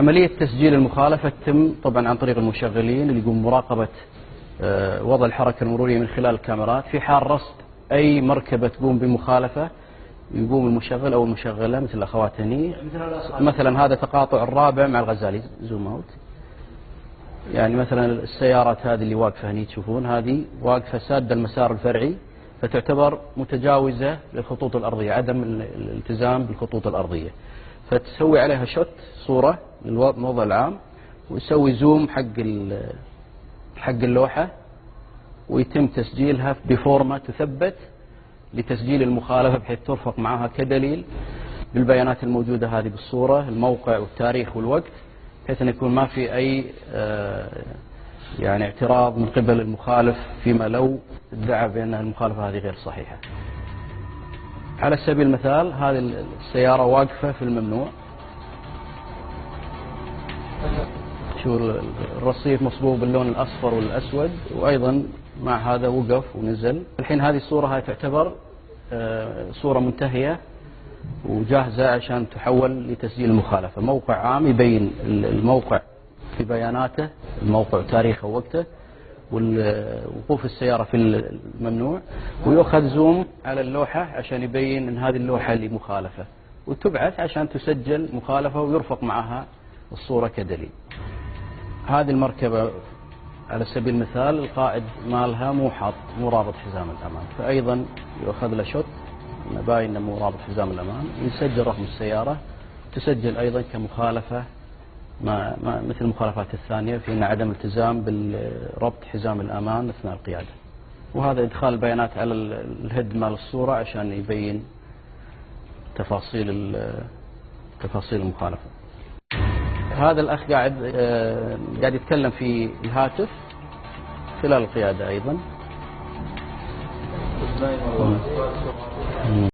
عملية تسجيل المخالفة تتم طبعا عن طريق المشغلين اللي يقوم مراقبة وضع الحركة المرورية من خلال الكاميرات. في حال رصد أي مركبة تقوم بمخالفة يقوم المشغل أو المشغلة مثل الأخوات هني، مثلا هذا تقاطع الرابع مع الغزالي، زوم اوت. يعني مثلا السيارات هذه اللي واقفة هني تشوفون هذه واقفة سادة المسار الفرعي، فتعتبر متجاوزة للخطوط الأرضية، عدم الالتزام بالخطوط الأرضية، فتسوي عليها شوت صورة للوضع العام، ويسوي زوم حق اللوحة، ويتم تسجيلها بفورمة تثبت لتسجيل المخالفة بحيث ترفق معها كدليل بالبيانات الموجودة هذه بالصورة، الموقع والتاريخ والوقت، بحيث أن يكون ما في أي يعني اعتراض من قبل المخالف فيما لو ادعى بأن المخالفة هذه غير صحيحة. على سبيل المثال هذه السيارة واقفة في الممنوع، شو الرصيف مصبوغ باللون الأصفر والأسود، وأيضا مع هذا وقف ونزل. الحين هذه الصورة هاي تعتبر صورة منتهية وجاهزة عشان تحول لتسجيل المخالفة. موقع عام يبين الموقع في بياناته، الموقع وتاريخه ووقته، ووقوف السيارة في الممنوع، ويأخذ زوم على اللوحة عشان يبين ان هذه اللوحة اللي مخالفة، وتبعث عشان تسجل مخالفة ويرفق معها الصورة كدليل. هذه المركبة على سبيل المثال القائد مالها مو رابط حزام الأمان، فأيضا يأخذ له شوت باين انه مو رابط حزام الأمان، يسجل رقم السيارة، تسجل أيضا كمخالفة مثل المخالفات الثانية في أن عدم التزام بالربط حزام الأمان أثناء القيادة. وهذا إدخال البيانات على الهيد مال الصورة عشان يبين تفاصيل المخالفة. هذا الأخ قاعد يتكلم في الهاتف خلال القيادة أيضا.